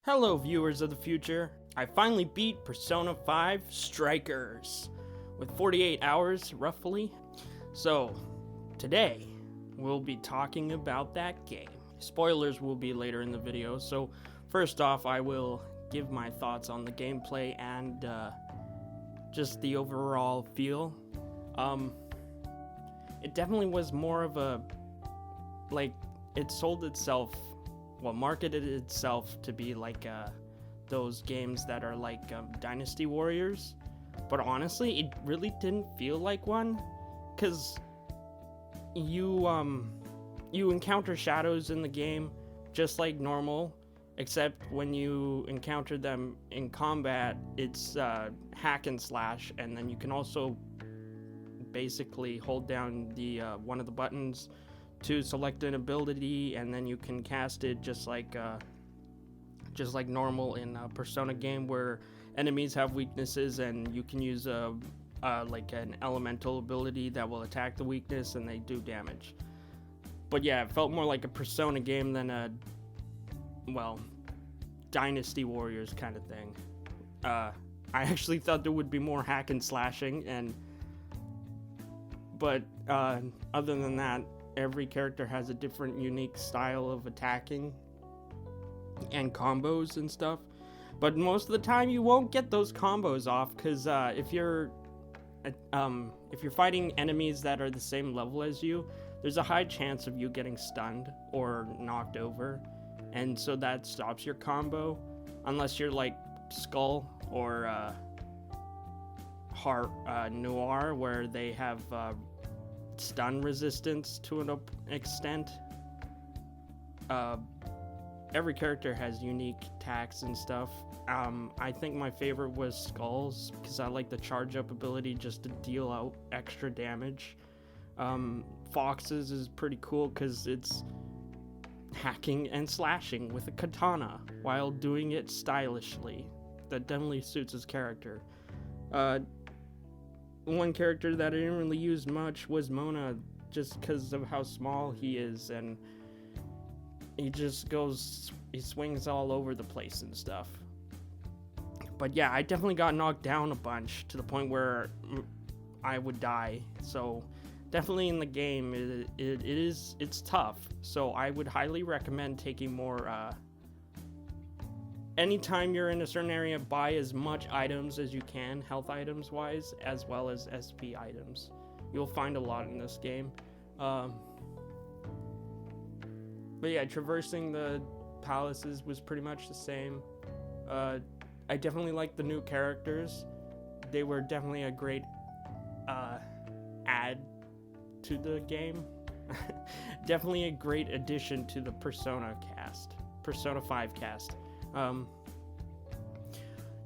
Hello viewers of the future, I finally beat Persona 5 Strikers with 48 hours roughly. So today we'll be talking about that game. Spoilers will be later in the video, so first off I will give my thoughts on the gameplay and just the overall feel. It definitely was more of a, it sold itself, marketed itself to be like those games that are like Dynasty Warriors, but honestly it really didn't feel like one, because you encounter shadows in the game just like normal, except when you encounter them in combat it's hack and slash, and then you can also basically hold down the one of the buttons to select an ability, and then you can cast it just like normal in a Persona game where enemies have weaknesses and you can use like an elemental ability that will attack the weakness and they do damage. But yeah, it felt more like a Persona game than a, Dynasty Warriors kind of thing. I actually thought there would be more hack and slashing, but other than that, every character has a different unique style of attacking and combos and stuff, but most of the time you won't get those combos off, because if you're fighting enemies that are the same level as you, there's a high chance of you getting stunned or knocked over, and so that stops your combo unless you're like Skull or Noir, where they have stun resistance to an extent. Every character has unique attacks and stuff. I think my favorite was Skull's, because I like the charge up ability just to deal out extra damage. Fox's is pretty cool because it's hacking and slashing with a katana while doing it stylishly. That definitely suits his character. One character that I didn't really use much was Mona, just because of how small he is, and he swings all over the place and stuff. But yeah, I definitely got knocked down a bunch to the point where I would die. So definitely in the game, it's tough. So I would highly recommend taking more. Anytime you're in a certain area, buy as much items as you can, health items wise, as well as SP items. You'll find a lot in this game. But yeah, traversing the palaces was pretty much the same. I definitely like the new characters. They were definitely a great add to the game. Definitely a great addition to the Persona 5 cast.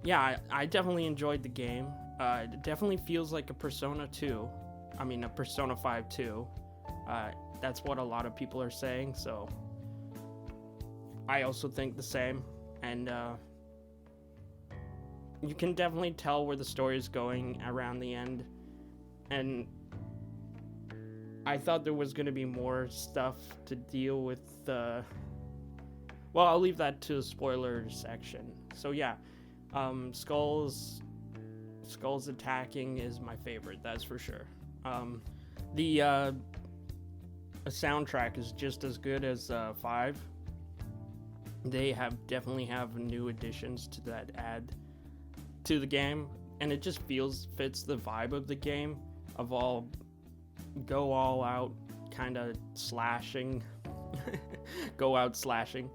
Yeah, I definitely enjoyed the game. It definitely feels like a Persona 5 2. That's what a lot of people are saying, so I also think the same. And you can definitely tell where the story is going around the end. And I thought there was going to be more stuff to deal with I'll leave that to the spoiler section. So yeah, Skull's attacking is my favorite, that's for sure. The soundtrack is just as good as 5. They definitely have new additions to that add to the game, and it just fits the vibe of the game of go all out kind of slashing. Go out slashing.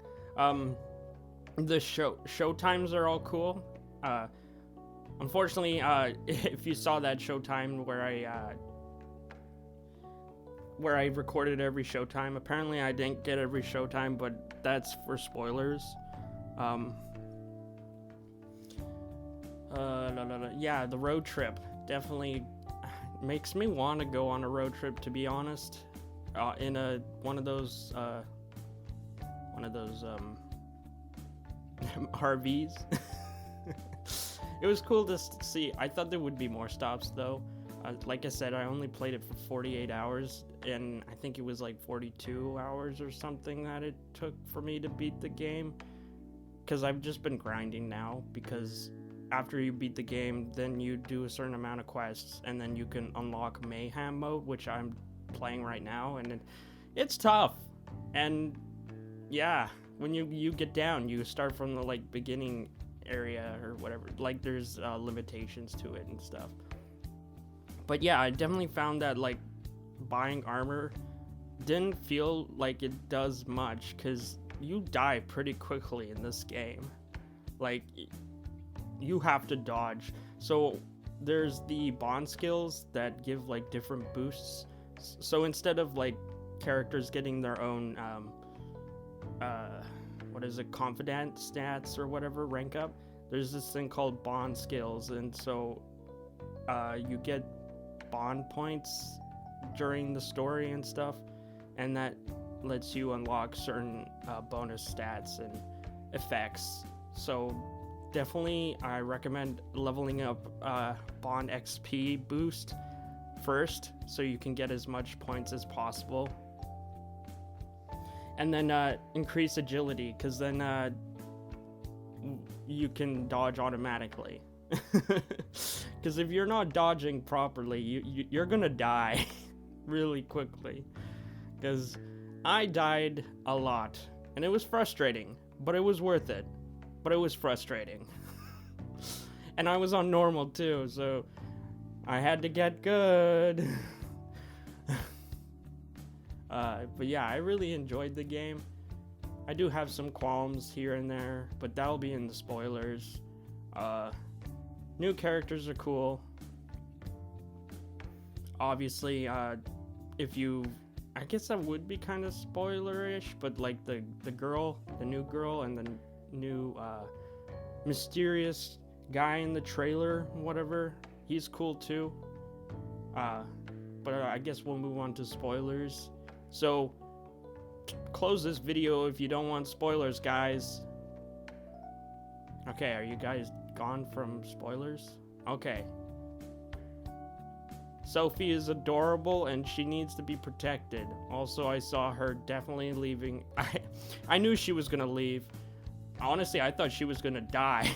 The show times are all cool. Unfortunately, if you saw that showtime where I recorded every showtime, apparently I didn't get every showtime, but that's for spoilers. Yeah, the road trip definitely makes me want to go on a road trip, to be honest. In one of those RVs. It was cool to see. I thought there would be more stops though. Like I said, I only played it for 48 hours, and I think it was like 42 hours or something that it took for me to beat the game. because I've just been grinding now, because after you beat the game, then you do a certain amount of quests, and then you can unlock Mayhem mode, which I'm playing right now, and it's tough. And yeah, when you get down, you start from the like beginning area or whatever. Like there's limitations to it and stuff. But yeah, I definitely found that like buying armor didn't feel like it does much, because you die pretty quickly in this game. Like you have to dodge. So there's the bond skills that give like different boosts. So instead of like characters getting their own confident stats or whatever, rank up, there's this thing called bond skills, and so you get bond points during the story and stuff, and that lets you unlock certain bonus stats and effects. So definitely I recommend leveling up bond XP boost first, so you can get as much points as possible, and then increase agility, because then you can dodge automatically. Because if you're not dodging properly, you're gonna die really quickly. Because I died a lot, and it was frustrating, but it was worth it. But it was frustrating. And I was on normal too, so I had to get good. But yeah, I really enjoyed the game. I do have some qualms here and there, but that'll be in the spoilers. New characters are cool. Obviously, if you... I guess that would be kind of spoilerish, but like the new girl, and the new mysterious guy in the trailer, whatever, he's cool too. But I guess we'll move on to spoilers. So, close this video if you don't want spoilers, guys. Okay, are you guys gone from spoilers? Okay. Sophie is adorable and she needs to be protected. Also, I saw her definitely leaving. I knew she was gonna leave. Honestly, I thought she was gonna die.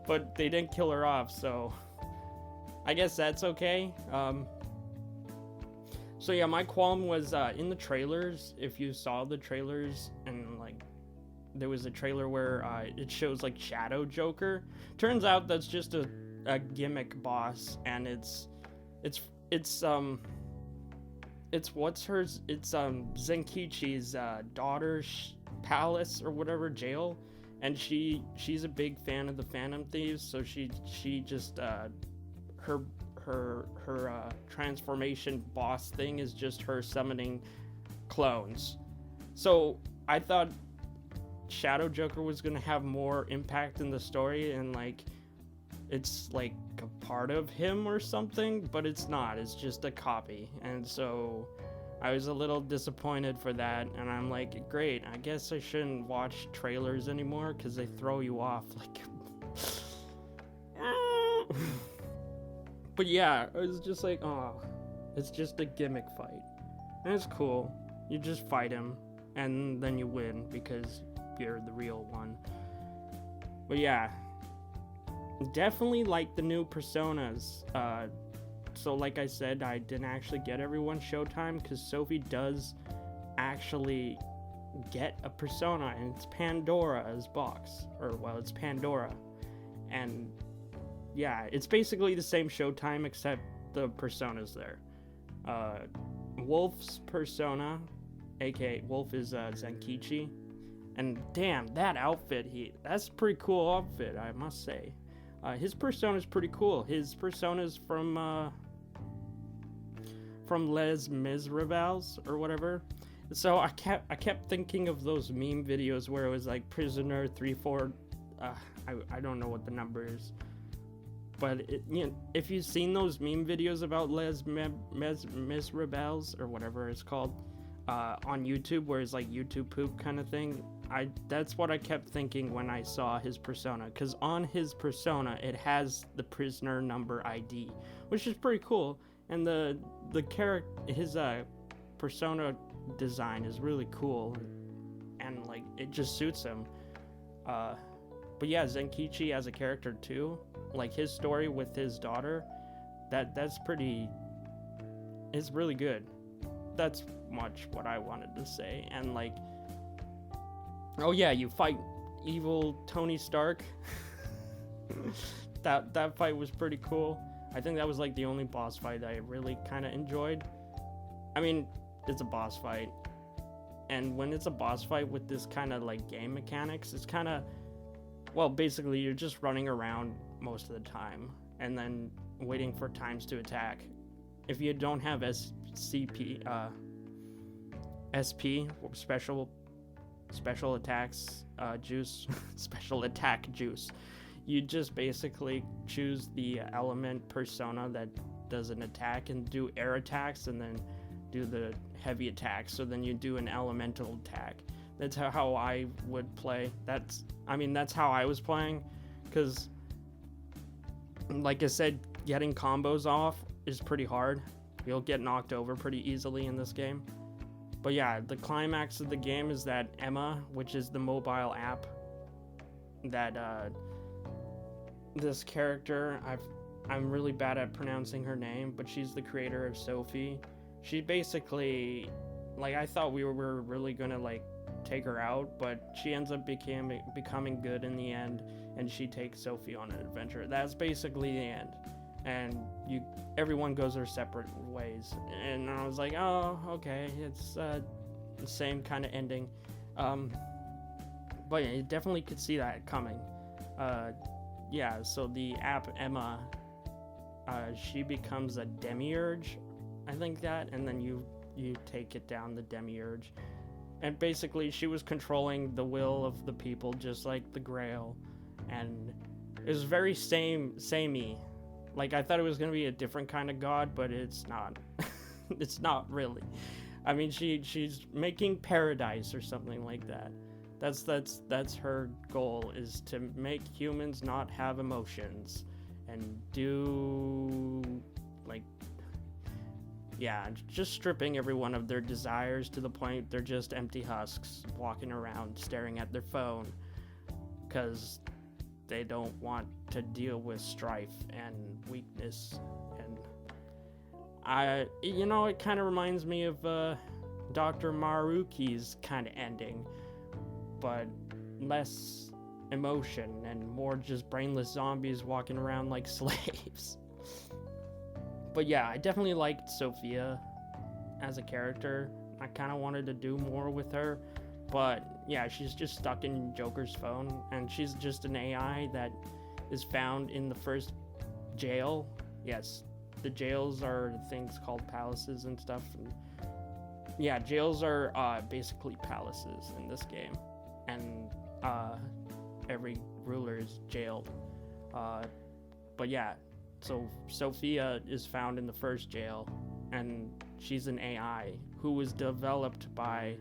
But they didn't kill her off, so I guess that's okay. So yeah, my qualm was in the trailers. If you saw the trailers, and like there was a trailer where it shows like Shadow Joker. Turns out that's just a gimmick boss, and it's Zenkichi's daughter's palace or whatever, jail, and she's a big fan of the Phantom Thieves, so she just her transformation boss thing is just her summoning clones. So I thought Shadow Joker was gonna have more impact in the story, and like it's like a part of him or something, but it's not. It's just a copy, and so I was a little disappointed for that. And I'm like, great, I guess I shouldn't watch trailers anymore because they throw you off like. But yeah, it was just like, oh, it's just a gimmick fight, and it's cool. You just fight him, and then you win because you're the real one. But yeah, definitely like the new personas. So like I said, I didn't actually get everyone Showtime, because Sophie does actually get a persona, and it's Pandora's box, or well, it's Pandora. And yeah, it's basically the same Showtime except the persona's there. Wolf's persona, aka Wolf, is Zenkichi. And damn, that outfit, that's a pretty cool outfit, I must say. His persona is pretty cool. His persona's from Les Miserables or whatever. So I kept thinking of those meme videos where it was like prisoner 34. I don't know what the number is, but if you've seen those meme videos about Les Miserables or whatever it's called on YouTube, where it's like YouTube poop kind of thing, that's what I kept thinking when I saw his persona, because on his persona it has the prisoner number ID, which is pretty cool, and the character, his persona design is really cool, and like it just suits him. Uh, but yeah, Zenkichi as a character too, like his story with his daughter, that's pretty. It's really good. That's much what I wanted to say. And like, oh yeah, you fight evil Tony Stark. that fight was pretty cool. I think that was like the only boss fight I really kind of enjoyed. I mean, it's a boss fight, and when it's a boss fight with this kind of like game mechanics, it's kind of, well, basically you're just running around most of the time and then waiting for times to attack. If you don't have SP, special attacks juice, special attack juice, you just basically choose the element persona that does an attack and do air attacks, and then do the heavy attacks. So then you do an elemental attack. That's how I would play. That's how I was playing, because like I said, getting combos off is pretty hard. You'll get knocked over pretty easily in this game. But yeah, the climax of the game is that Emma, which is the mobile app that this character, I'm really bad at pronouncing her name, but she's the creator of Sophie. She basically, like, I thought we were really gonna like take her out, but she ends up becoming good in the end, and she takes Sophie on an adventure. That's basically the end, and everyone goes their separate ways. And I was like, oh, okay, it's the same kind of ending. But yeah, you definitely could see that coming. Yeah, so the app Emma, she becomes a demiurge, I think that, and then you take it down the demiurge. And basically she was controlling the will of the people, just like the Grail, and it was very samey. Like, I thought it was going to be a different kind of god, but it's not. It's not really. I mean, she's making paradise or something like that. That's her goal, is to make humans not have emotions and do, like, yeah, just stripping everyone of their desires to the point they're just empty husks walking around staring at their phone because they don't want to deal with strife and weakness. And it kind of reminds me of Dr. Maruki's kind of ending, but less emotion and more just brainless zombies walking around like slaves. But yeah, I definitely liked Sophia as a character. I kind of wanted to do more with her, but yeah, she's just stuck in Joker's phone, and she's just an AI that is found in the first jail. Yes, the jails are things called palaces and stuff. And yeah, jails are basically palaces in this game, and every ruler is jailed. But yeah, so Sophia is found in the first jail, and she's an AI who was developed by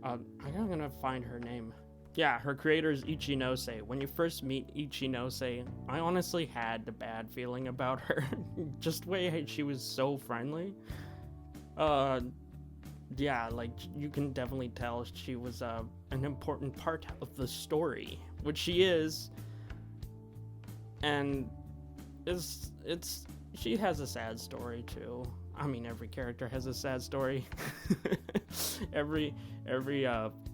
I'm gonna find her name. Yeah, her creator is Ichinose. When you first meet Ichinose, I honestly had a bad feeling about her. Just the way she was so friendly. Yeah, like, you can definitely tell she was an important part of the story, which she is. And she has a sad story too. I mean, every character has a sad story. every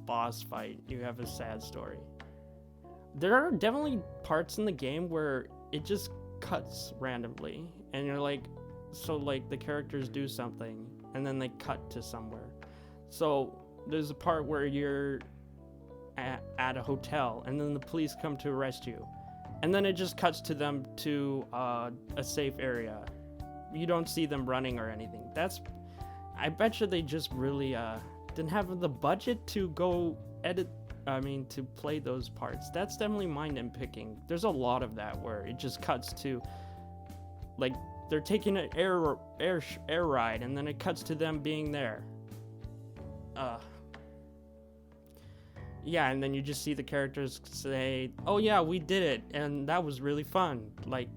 boss fight, you have a sad story. There are definitely parts in the game where it just cuts randomly, and you're like, so like the characters do something, and then they cut to somewhere. So there's a part where you're at a hotel, and then the police come to arrest you, and then it just cuts to them to a safe area. You don't see them running or anything. I bet you they just really didn't have the budget to go to play those parts. That's definitely mind nitpicking. There's a lot of that where it just cuts to, like, they're taking an air ride, and then it cuts to them being there. Yeah, and then you just see the characters say, "Oh yeah, we did it, and that was really fun." Like,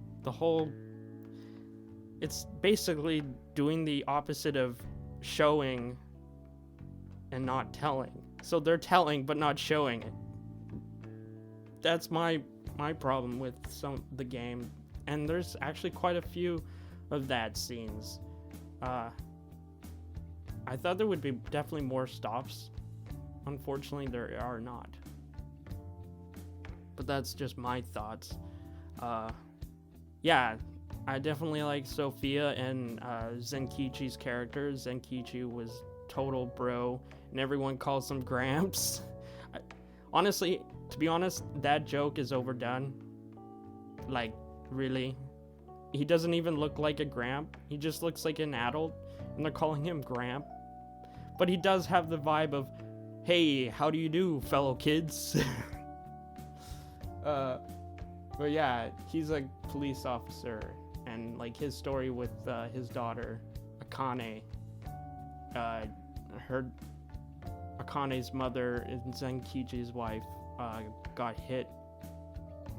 it's basically doing the opposite of showing and not telling. So they're telling but not showing it. that's my problem with the game, and there's actually quite a few of that scenes. I thought there would be definitely more stops. Unfortunately, there are not. But that's just my thoughts. Yeah, I definitely like Sophia and Zenkichi's character. Zenkichi was total bro, and everyone calls him Gramps. Honestly, to be honest, that joke is overdone. Like, really. He doesn't even look like a Gramp. He just looks like an adult, and they're calling him Gramp. But he does have the vibe of, hey, how do you do, fellow kids? But yeah, he's a police officer, and like his story with his daughter, Akane. Akane's mother and Zenkichi's wife got hit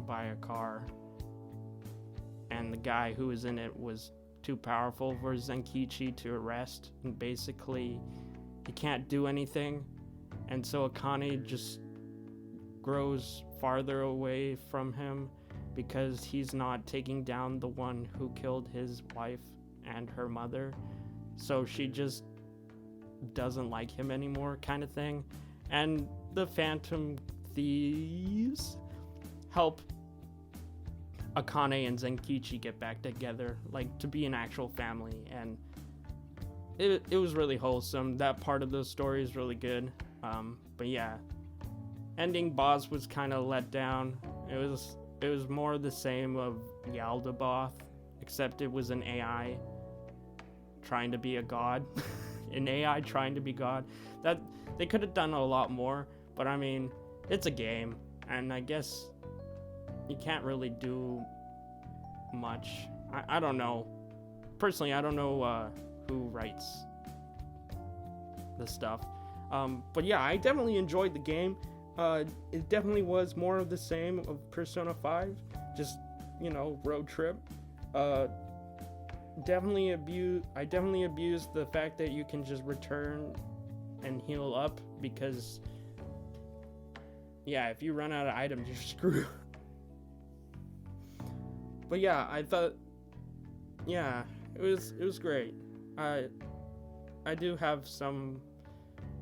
by a car, and the guy who was in it was too powerful for Zenkichi to arrest, and basically he can't do anything, and so Akane just grows farther away from him because he's not taking down the one who killed his wife and her mother, so she just doesn't like him anymore, kind of thing. And the Phantom Thieves help Akane and Zenkichi get back together, like to be an actual family, and it was really wholesome. That part of the story is really good. But yeah, ending boss was kind of let down. It was more the same of Yaldabaoth, except it was an AI trying to be a god. An AI trying to be God. That they could have done a lot more, but I mean, it's a game, and I guess you can't really do much. I don't know. Personally, I don't know who writes the stuff. But yeah, I definitely enjoyed the game. It definitely was more of the same of Persona 5, just, road trip. I definitely abused the fact that you can just return and heal up, because yeah, if you run out of items, you're screwed. But yeah, I thought, yeah, it was great. I do have some,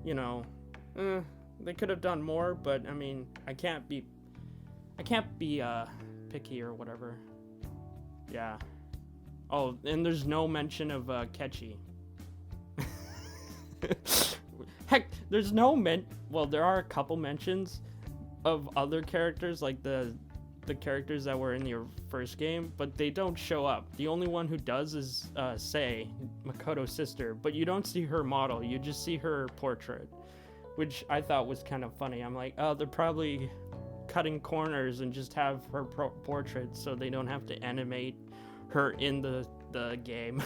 they could have done more, but I mean, I can't be picky or whatever. Yeah. Oh, and there's no mention of Kechi. Heck, there's no well, there are a couple mentions of other characters, like the characters that were in your first game, but they don't show up. The only one who does is Sei, Makoto's sister, but you don't see her model, you just see her portrait, which I thought was kind of funny. I'm like, oh, they're probably cutting corners and just have her portrait so they don't have to animate her in the game.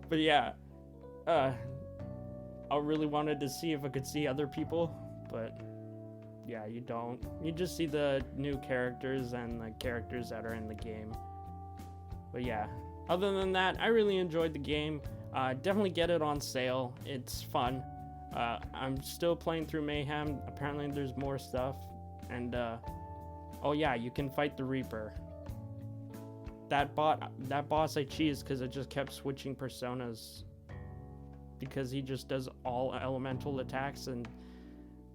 But yeah, I really wanted to see if I could see other people, but yeah, you don't. You just see the new characters and the characters that are in the game. But yeah, other than that, I really enjoyed the game. Definitely get it on sale. It's fun. I'm still playing through Mayhem. Apparently there's more stuff. And oh yeah, you can fight the Reaper. That boss I cheesed because I just kept switching personas, because he just does all elemental attacks, and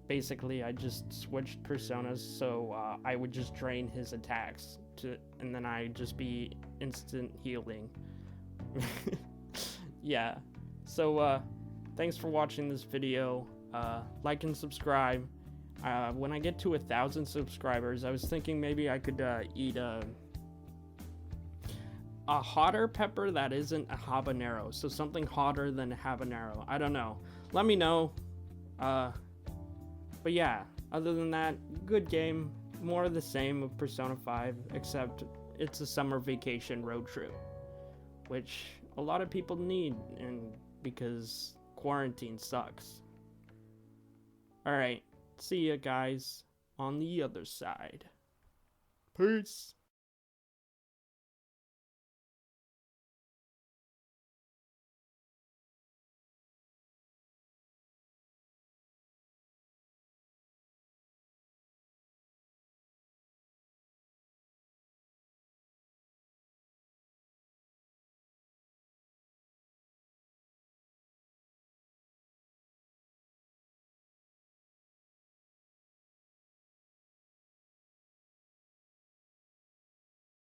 basically I just switched personas so I would just drain his attacks and then I'd just be instant healing. Yeah, so thanks for watching this video. Like and subscribe. When I get to 1,000 subscribers, I was thinking maybe I could eat a hotter pepper that isn't a habanero, so something hotter than a habanero. I don't know, let me know. But yeah, other than that, good game. More of the same of Persona 5, except it's a summer vacation road trip, which a lot of people need, and because quarantine sucks. Alright, see ya guys on the other side. Peace.